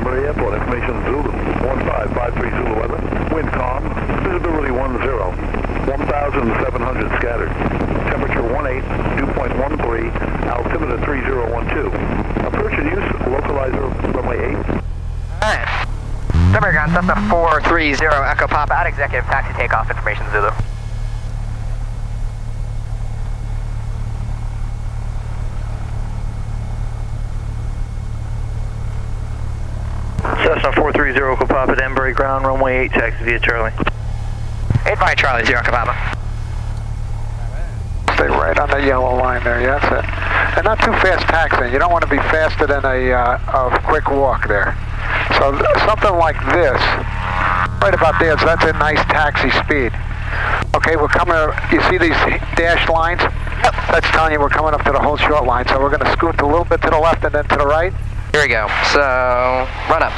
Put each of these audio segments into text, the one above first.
Danbury Airport, information Zulu, 1553 Zulu weather, wind calm, visibility 10, 1,700 scattered, temperature 18, dew point 13, altimeter 3012. Approach and use, localizer runway 8. Alright. Danbury ground, Cessna 430 Echo Papa at executive taxi takeoff, information Zulu. Cessna 430 Echo Papa, Danbury ground, runway 8, taxi via Charlie. 8 by Charlie, 0 Echo Papa. Stay right on the yellow line there, yeah, that's it. And not too fast taxiing. You don't want to be faster than a quick walk there. So something like this, right about there, so that's a nice taxi speed. Okay, we're coming, you see these dashed lines? Yep. That's telling you we're coming up to the whole short line, so we're going to scoot a little bit to the left and then to the right. Here we go. So, run up.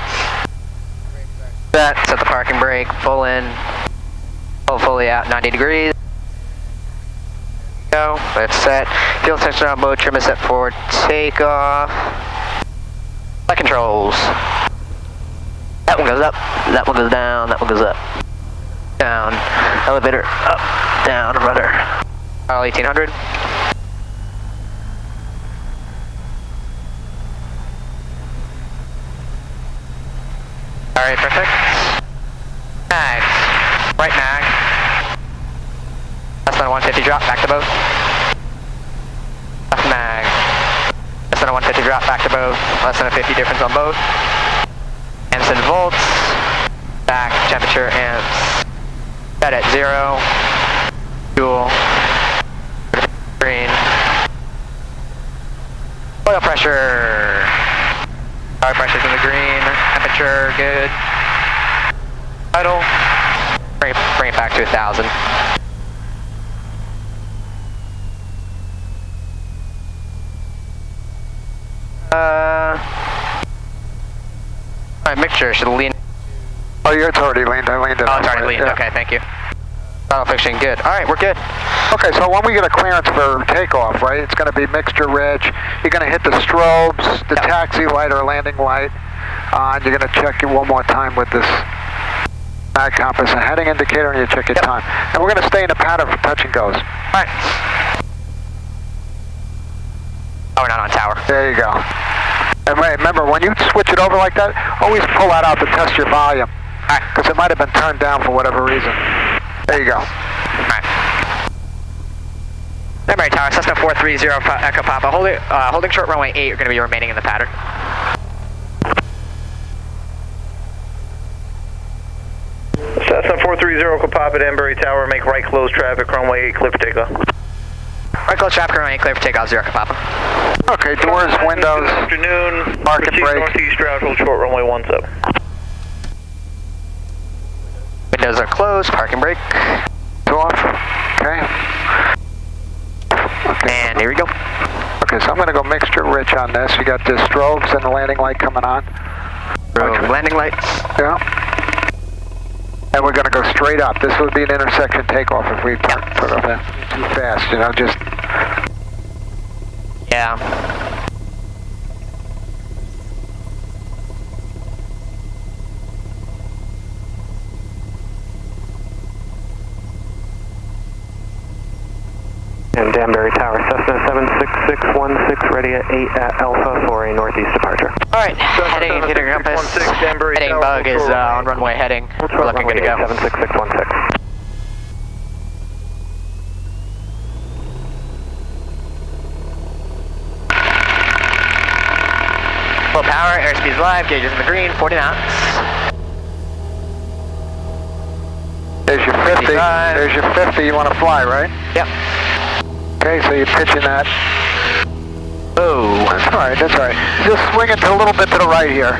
Set the parking brake, full in, pull fully out, 90 degrees. Go, let's set. Fuel tension on boat, trim is set forward, take off. Flight controls. That one goes up, that one goes down, that one goes up. Down, elevator, up, down, rudder. Dial 1800. Alright, perfect. Mag. Right mag. Less than a 150 drop, back to boat. Left mag. Less than a 150 drop, back to boat. Less than a 50 difference on both. Amps and volts. Back, temperature, amps. Set at 0. Fuel. Green. Oil pressure. Oil pressure's in the green. Temperature, good. Idle. Bring it back to 1,000. Alright, mixture should lean. Oh, it's already leaned. I leaned it. Oh, it's already leaned. Yeah. Okay, thank you. Throttle fixing, good. Alright, we're good. Okay, so when we get a clearance for takeoff, right, it's going to be mixture reg. You're going to hit the strobes, the taxi light or landing light. And you're going to check it one more time with this mag compass and heading indicator, and you check your time. And we're going to stay in a pattern for touch and goes. Alright. Oh, we're not on tower. There you go. And remember, when you switch it over like that, always pull that out to test your volume. Alright. Because it might have been turned down for whatever reason. There you go. Alright. Danbury Tower, Cessna 430 Echo Papa. Holding short runway 8, you're going to be remaining in the pattern. Cessna 430 Echo Papa, Danbury Tower, make right close traffic, runway 8, clear for takeoff. Right close traffic, runway 8, clear for takeoff, 0 Echo Papa. Okay, doors, windows, good afternoon. park and Proceed brake. northeast route, hold short, runway 17. Windows are closed, park and brake. Two off. Okay. And here we go. Okay, so I'm going to go mixture rich on this. You got the strobes and the landing light coming on. Landing lights. Yeah. And we're going to go straight up. This would be an intersection takeoff if we put it in too fast, you know, just... Yeah. And Danbury Tower, Cessna 76616, ready at 8 at Alpha for a northeast departure. Alright, heading, hitting compass. Heading bug is on runway heading. We're looking good to go. 76616. Full power, airspeed's live, gauges in the green, 40 knots. There's your 50. 55. There's your 50 you want to fly, right? Yep. Okay, so you're pitching that. Oh. That's alright, that's alright. Just swing it a little bit to the right here.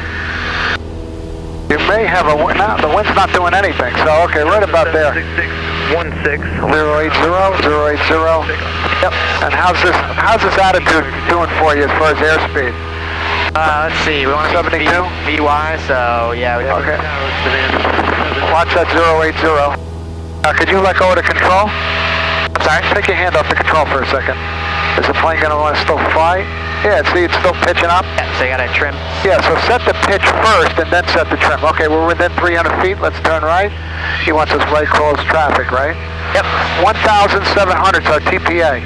You may have a wind, no, the wind's not doing anything, so okay, right about there. 6616. 080, 080. Yep. And how's this attitude doing for you as far as airspeed? Let's see, we want to 72? VY, so yeah, we Okay. Watch that 080. Could you let go of the control? I'm sorry? Take your hand off the control for a second. Is the plane going to want to still fly? Yeah, see, it's still pitching up. Yeah, so you gotta trim. Yeah, so set the pitch first and then set the trim. Okay, we're within 300 feet. Let's turn right. He wants us right close traffic, right? Yep. 1,700 is our TPA.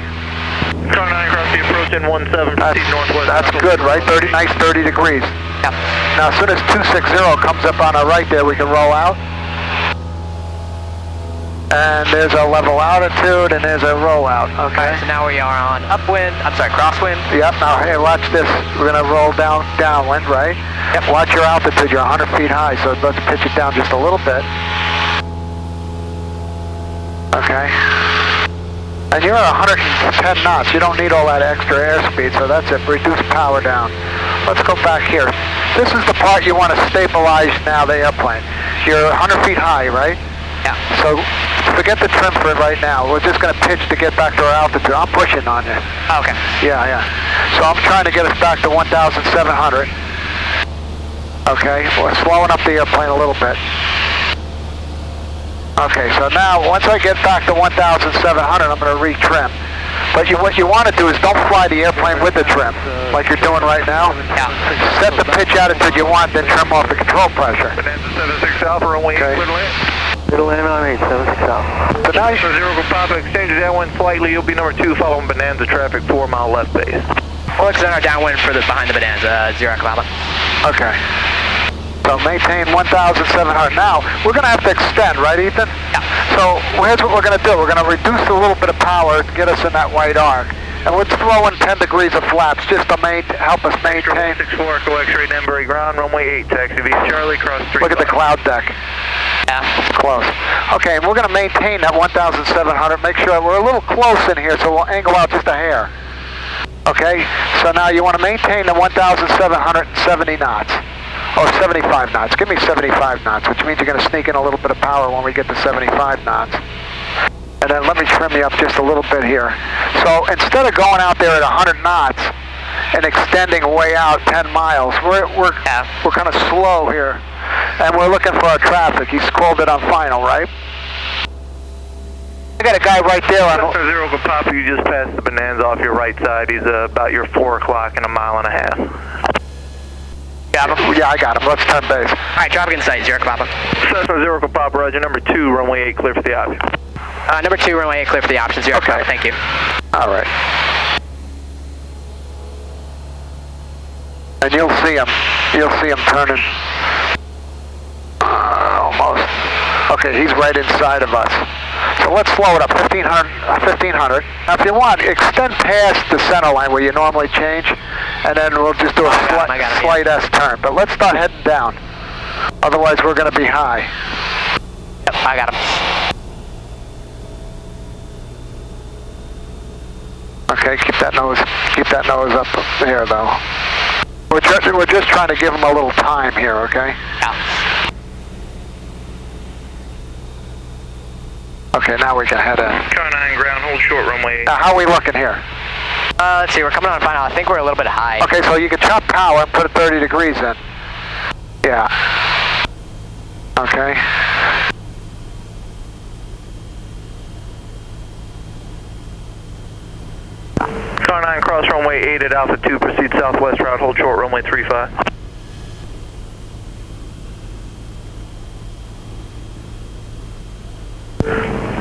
Car 9 across the approach in 17, northwest. That's good, right? 30 degrees. Yep. Now, as soon as 260 comes up on our right there, we can roll out. And there's a level altitude, and there's a rollout, okay? Alright, so now we are on crosswind. Yep, now, hey, watch this. We're going to roll downwind, right? Yep. Watch your altitude. You're 100 feet high, so let's pitch it down just a little bit. Okay. And you're at 110 knots. You don't need all that extra airspeed, so that's it. Reduce power down. Let's go back here. This is the part you want to stabilize now, the airplane. You're 100 feet high, right? Yeah. So forget the trim for it right now. We're just going to pitch to get back to our altitude. I'm pushing on you. Okay. Yeah. So I'm trying to get us back to 1,700. Okay, we're slowing up the airplane a little bit. Okay, so now once I get back to 1,700, I'm going to retrim. But what you want to do is don't fly the airplane with the trim, like you're doing right now. Yeah. Set the pitch altitude you want, then trim off the control pressure. Bonanza 76 Alpha, runway 8, clear to land. Clear to land on 876 Alpha. So now For 0 Papa, exchange your downwind slightly. You'll be number 2 following Bonanza traffic, 4 mile left base. We'll extend our downwind for behind the Bonanza, 0 Papa. Okay. So maintain 1,700. Now, we're going to have to extend, right, Ethan? Yeah. So here's what we're going to do. We're going to reduce a little bit of power to get us in that white arc. And we're throwing 10 degrees of flaps just to help us maintain. 64, Echo X-ray, Danbury ground, runway 8, taxi via Charlie, cross 3. Look at the cloud deck. Yeah. Close. Okay, and we're going to maintain that 1,700. Make sure we're a little close in here, so we'll angle out just a hair. Okay, so now you want to maintain the 1,770 knots. Or 75 knots. Give me 75 knots, which means you're going to sneak in a little bit of power when we get to 75 knots. And then let me trim you up just a little bit here. So instead of going out there at 100 knots and extending way out 10 miles, we're kind of slow here. And we're looking for our traffic. He's called it on final, right? I got a guy right there on... 0 Papa, you just passed the Bonanza off your right side. He's about your 4 o'clock in a mile and a half. Got him? Yeah, I got him. Let's turn base. Alright, traffic in sight, 0 Papa. Cessna 0 Papa, roger. Number 2, runway 8, clear for the option. Number 2, runway 8, clear for the option, 0 Papa, thank you. All right. And you'll see him turning. Almost. Okay, he's right inside of us. So let's slow it up, 1,500. Now if you want, extend past the center line where you normally change, and then we'll just do a slight S turn. But let's start heading down. Otherwise we're going to be high. Yep, I got him. Okay, keep that nose up there though. We're just trying to give him a little time here, okay? Yeah. Okay, now we can head in. Car 9 ground, hold short, runway 8. Now, how are we looking here? Let's see, we're coming on final. I think we're a little bit high. Okay, so you can chop power and put it 30 degrees in. Yeah. Okay. Car 9 cross runway 8 at Alpha 2, proceed southwest route, hold short, runway 35.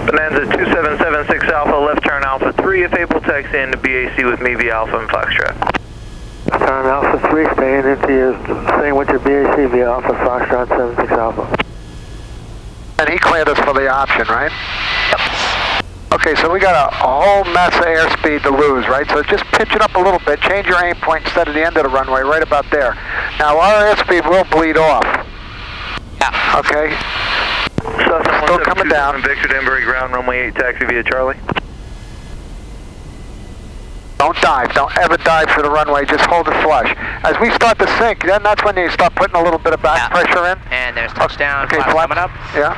Bonanza 2776 Alpha, left turn Alpha 3, if able, taxi into BAC with me via Alpha and Foxtrot. Turn Alpha 3, staying into your, staying with your BAC via Alpha Foxtrot 76 Alpha. And he cleared us for the option, right? Yep. Okay, so we got a whole mess of airspeed to lose, right? So just pitch it up a little bit, change your aim point instead of the end of the runway, right about there. Now our airspeed will bleed off. Yeah. Okay? Still coming down. Victor Danbury ground, runway 8, taxi via Charlie. Don't dive. Don't ever dive for the runway. Just hold it flush. As we start to sink, then that's when you start putting a little bit of back pressure in. And there's touchdown. Okay, flaps flaps coming up. Yeah.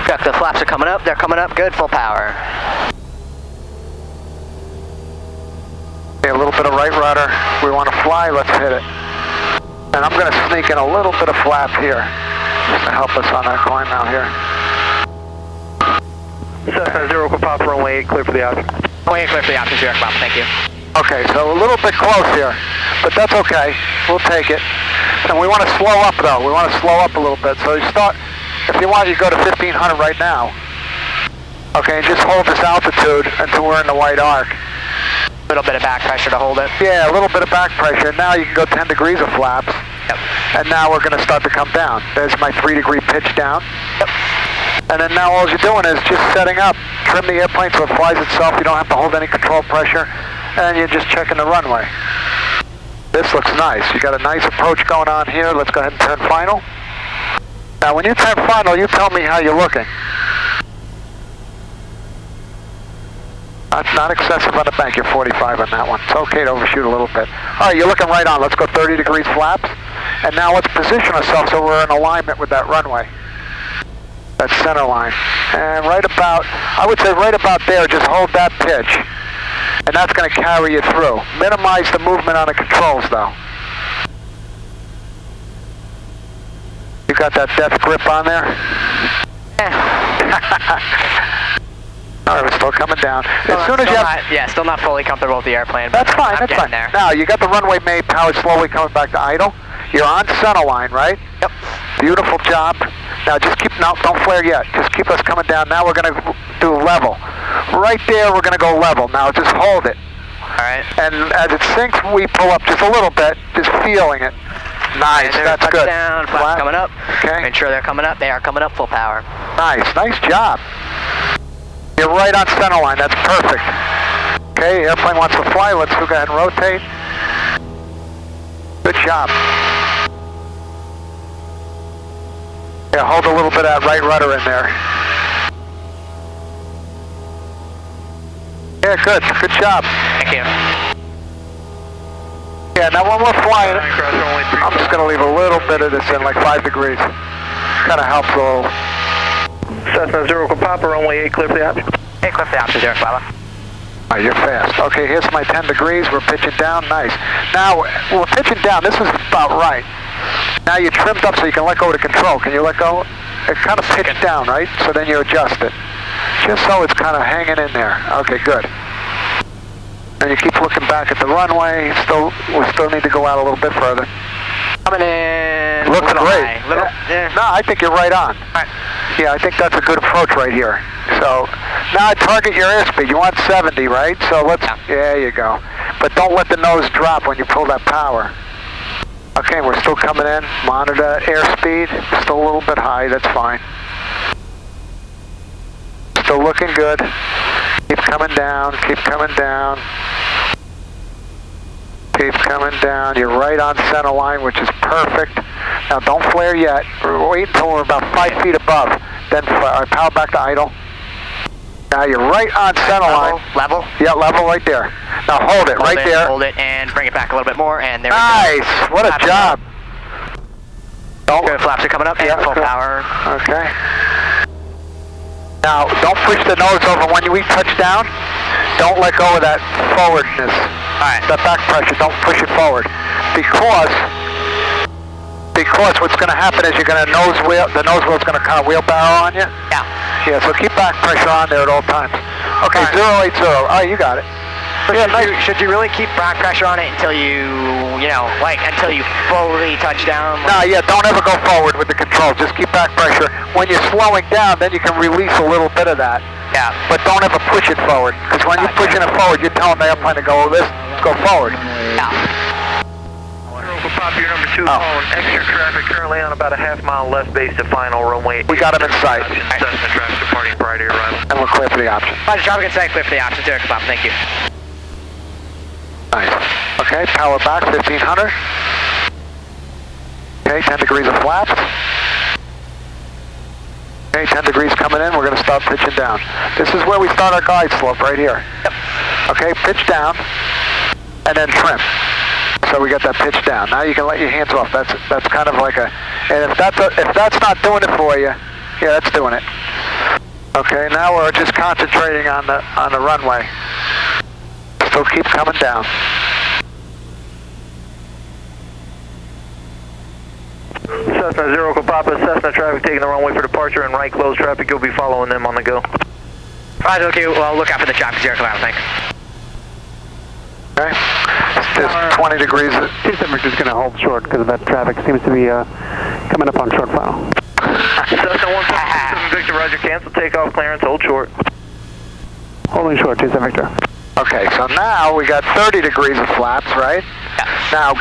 Got the flaps are coming up. They're coming up. Good, full power. Okay, a little bit of right rudder. We want to fly. Let's hit it. And I'm going to sneak in a little bit of flap here, just to help us on our climb out here. Cessna 0 Papa, runway 8, clear for the option. Runway 8, clear for the option, 0 Papa, thank you. Okay, so a little bit close here, but that's okay. We'll take it. And we want to slow up though. We want to slow up a little bit. So you start, if you want, you go to 1500 right now. Okay, and just hold this altitude until we're in the white arc. A little bit of back pressure to hold it. Yeah, a little bit of back pressure. Now you can go 10 degrees of flaps. Yep. And now we're going to start to come down. There's my 3-degree pitch down. Yep. And then now all you're doing is just setting up. Trim the airplane so it flies itself. You don't have to hold any control pressure. And you're just checking the runway. This looks nice. You got a nice approach going on here. Let's go ahead and turn final. Now when you turn final, you tell me how you're looking. Not excessive on the bank. You're 45 on that one. It's okay to overshoot a little bit. All right, you're looking right on. Let's go 30 degrees flaps. And now let's position ourselves so we're in alignment with that runway. That center line. And right about, I would say right about there, just hold that pitch. And that's going to carry you through. Minimize the movement on the controls though. You got that death grip on there? All right, we're still coming down. As soon as you have... Yeah, still not fully comfortable with the airplane. That's fine, that's fine. There. Now, you got the runway made, power slowly coming back to idle. You're on center line, right? Yep. Beautiful job. Now, just keep, no, don't flare yet. Just keep us coming down. Now we're going to do level. Right there, we're going to go level. Now, just hold it. All right. And as it sinks, we pull up just a little bit, just feeling it. Nice, that's good. Down, flaps coming up. Okay. Make sure they're coming up. They are coming up full power. Nice job. You're right on center line, that's perfect. Okay, airplane wants to fly, let's go ahead and rotate. Good job. Yeah, hold a little bit of that right rudder in there. Yeah, good job. Thank you. Yeah, now when we're flying, I'm just going to leave a little bit of this in, like 5 degrees. Kind of helps a little. Cessna 0 Papa, runway 8, clear for the option. 8, clear for the option, 0 Papa. Oh, you're fast. Okay, here's my 10 degrees. We're pitching down. Nice. Now, we're pitching down. This is about right. Now you're trimmed up so you can let go of the control. Can you let go? It kind of pitched down, right? So then you adjust it. Just so it's kind of hanging in there. Okay, good. And you keep looking back at the runway. We still need to go out a little bit further. Coming in. Looking great. Yeah. No, I think you're right on. All right. Yeah, I think that's a good approach right here. So now target your airspeed. You want 70, right? So let's. Yeah. There you go. But don't let the nose drop when you pull that power. Okay, we're still coming in. Monitor airspeed. Still a little bit high. That's fine. Still looking good. Keep coming down. Keep coming down. Keep coming down. You're right on center line, which is perfect. Now don't flare yet. Wait until we're about 5 feet above. Then power back to idle. Now you're right on center line. Level? Yeah, level right there. Now hold it right there. Hold it and bring it back a little bit more, and there we go. Nice! What a job. Good, flaps are coming up, and full power. Okay. Now, don't push the nose over. When we touch down, don't let go of that forwardness. Alright. That back pressure, don't push it forward. Because what's going to happen is you're going to the nose wheel's going to kind of wheelbarrow on you. Yeah. Yeah, so keep back pressure on there at all times. Okay, All right. 080. All right, you got it. So should you really keep back pressure on it until until you fully touch down? No, yeah, don't ever go forward with the controls. Just keep back pressure. When you're slowing down, then you can release a little bit of that. Yeah. But don't ever push it forward, because when you're pushing it forward, you're telling the airplane to go go forward. Yeah. Pop, your number 2 calling extra traffic currently on about a half-mile left base to final runway 8. We got him in sight. Cessna traffic departing prior to your arrival. And we're clear for the option. Roger, traffic inside, clear for the option, 0 Papa, thank you. Nice. Okay, power back, 1500. Okay, 10 degrees of flaps. Okay, 10 degrees coming in, we're going to start pitching down. This is where we start our glide slope, right here. Yep. Okay, pitch down, and then trim. So we got that pitch down. Now you can let your hands off. That's kind of like and if that's not doing it for you, yeah, that's doing it. Okay, now we're just concentrating on the runway. Still keep coming down. Cessna 0 Papa, Cessna traffic taking the runway for departure and right close traffic. You'll be following them on the go. Roger, okay, well, look out for the traffic, 0 Papa, thanks. Okay. It's 20 degrees. 27 Victor's going to hold short because that traffic seems to be coming up on short final. Cessna 177 Victor, roger, cancel takeoff clearance, hold short. Holding short, 27 Victor. Okay, so now we got 30 degrees of flaps, right? Yeah. Now,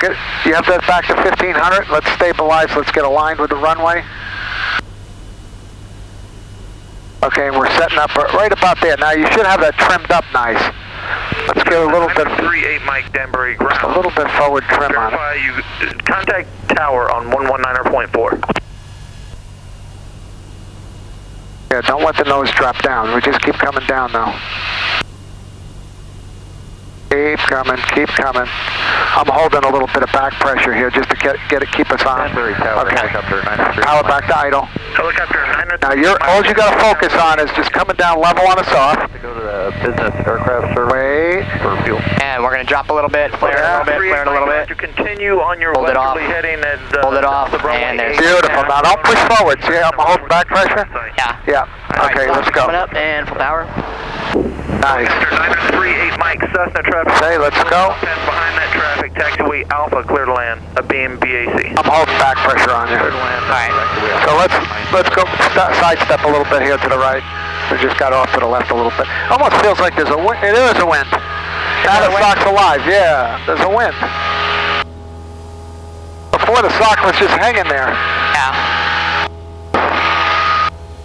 you have that back to 1500. Let's stabilize. Let's get aligned with the runway. Okay, and we're setting up right about there. Now, you should have that trimmed up nice. Let's get a little bit... 38 Mike, Danbury, ground. Just a little bit forward trim on it. Verify you contact tower on 119.4. Yeah, don't let the nose drop down. We just keep coming down now. Keep coming, keep coming. I'm holding a little bit of back pressure here just to keep us on. Danbury tower, okay. helicopter 93. Power back to idle. Helicopter 93. Now, all you got to focus on is just coming down level on us off. To go to the business aircraft service. Wait. For fuel. And we're going to drop a little bit, flare a little bit, flare it a little bit. To continue on your Hold it off. heading and Hold it off, the runway and there's... Beautiful. Now, don't push forward. See, I'm holding back pressure? Yeah. Yeah. Okay, let's go. Coming up and full power. Nice. 938 Mike, Cessna traffic. Okay, let's go. Behind that traffic, taxiway Alpha, clear to land. A beam BAC. I'm holding back pressure on you. Alright. So let's go sidestep a little bit here to the right. We just got off to the left a little bit. Almost feels like there's a wind. It is a wind. Now the sock's alive. Yeah, there's a wind. Before the sock was just hanging there. Yeah.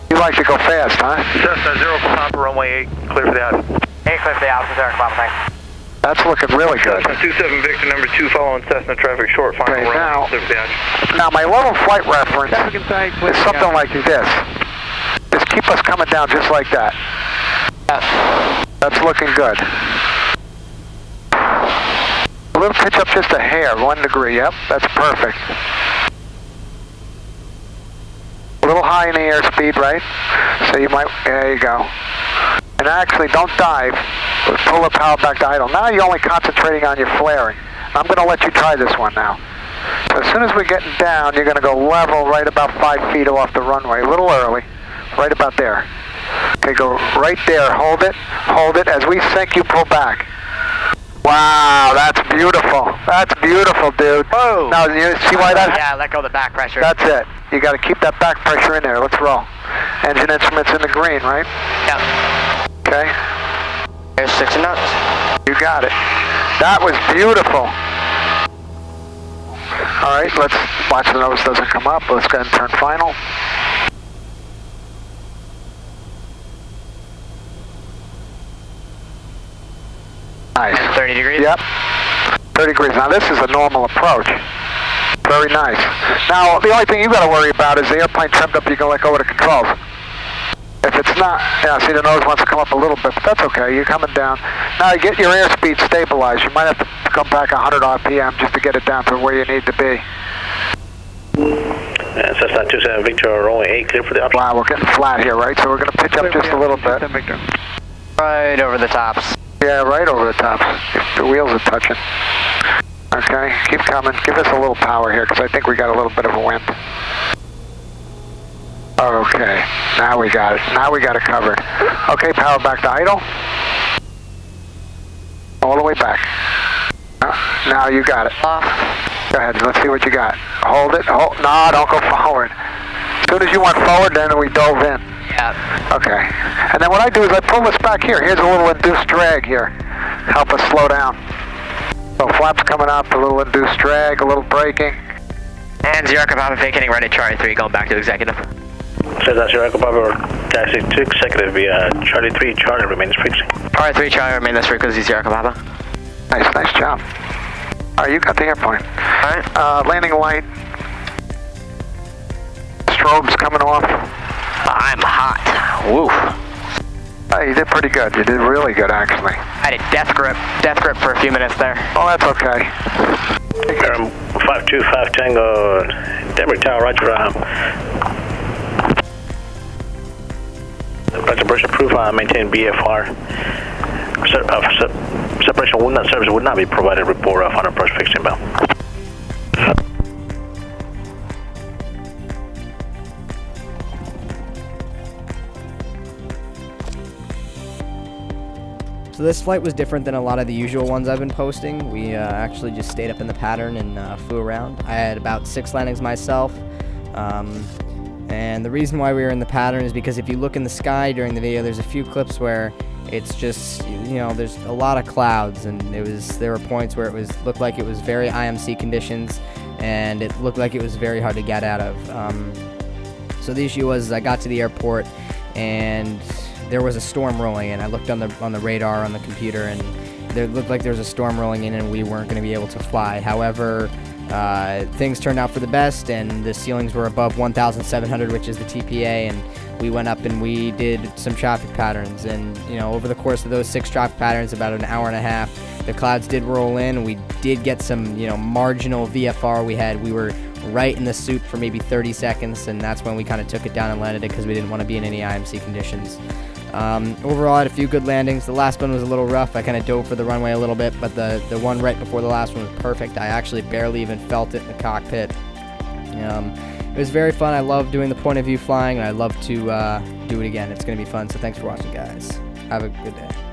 You like to go fast, huh? Cessna 0 for Papa, runway 8, clear for the Alpha. 8 clear for the Alpha, Derek, Papa, thanks. That's looking really good. Cessna 27 Victor, number 2, following Cessna traffic, short, final Okay, runway, clear for the Alpha. Now my level flight reference is something like this. Just keep us coming down just like that. That's looking good. A little pitch up just a hair, 1 degree, yep, that's perfect. A little high in the airspeed, right? So you might, there you go. And actually, don't dive. Pull the power back to idle. Now you're only concentrating on your flaring. I'm going to let you try this one now. So as soon as we're getting down, you're going to go level right about 5 feet off the runway, a little early, right about there. Okay, go right there, hold it. As we sink, you pull back. Wow, that's beautiful. That's beautiful, dude. Whoa. Now, you see why that? Yeah, let go of the back pressure. That's it. You got to keep that back pressure in there. Let's roll. Engine instruments in the green, right? Yep. Okay. There's 60 knots. You got it. That was beautiful. All right, let's watch the nose doesn't come up. Let's go ahead and turn final. Nice. 30 degrees? Yep. 30 degrees. Now this is a normal approach. Very nice. Now the only thing you got to worry about is the airplane trimmed up. You can let go of the controls. If it's not, yeah, see the nose wants to come up a little bit, but that's okay. You're coming down. Now you get your airspeed stabilized. You might have to come back 100 RPM just to get it down to where you need to be. Cessna 27 Victor, runway 8, clear for the option. Wow, we're getting flat here, right? So we're going to pitch up just a little bit. Right over the tops. Yeah, right over the top. The wheels are touching. Okay, keep coming. Give us a little power here because I think we got a little bit of a wind. Okay, now we got it. Now we got it covered. Okay, power back to idle. All the way back. Now you got it. Go ahead, let's see what you got. Hold it. No, don't go forward. As soon as you went forward, then we dove in. Yeah. Okay. And then what I do is I pull this back here. Here's a little induced drag here. Help us slow down. So flaps coming up, a little induced drag, a little braking. And zero Papa vacating ready, Charlie 3, going back to executive. So that's your Echo Papa, taxi to executive via Charlie 3, Charlie remains frequency. Charlie 3, Charlie remains frequency, zero Papa. Nice job. All right, you got the airplane. All right. Landing light. Strobes coming off. I'm hot. Woo. You did pretty good. You did really good, actually. I did death grip for a few minutes there. Oh, that's okay. 525 Tango, Danbury Tower, roger. Roger, burst approved, maintain BFR. Separation service would not be provided. Report off on approach fixed inbound. So this flight was different than a lot of the usual ones I've been posting. We actually just stayed up in the pattern and flew around. I had about 6 landings myself. And the reason why we were in the pattern is because if you look in the sky during the video, there's a few clips where it's just, you know, there's a lot of clouds, and there were points where looked like it was very IMC conditions, and it looked like it was very hard to get out of. So the issue was I got to the airport and there was a storm rolling in. I looked on the radar on the computer, and there looked like there was a storm rolling in and we weren't going to be able to fly. However, things turned out for the best, and the ceilings were above 1,700, which is the TPA, and we went up and we did some traffic patterns. And you know, over the course of those 6 traffic patterns, about an hour and a half, the clouds did roll in. We did get some, you know, marginal VFR. We were right in the soup for maybe 30 seconds, and that's when we kind of took it down and landed it because we didn't want to be in any IMC conditions. Overall, I had a few good landings. The last one was a little rough. I kind of dove for the runway a little bit, but the one right before the last one was perfect. I actually barely even felt it in the cockpit. It was very fun. I love doing the point of view flying, and I love to do it again. It's going to be fun, so thanks for watching, guys. Have a good day.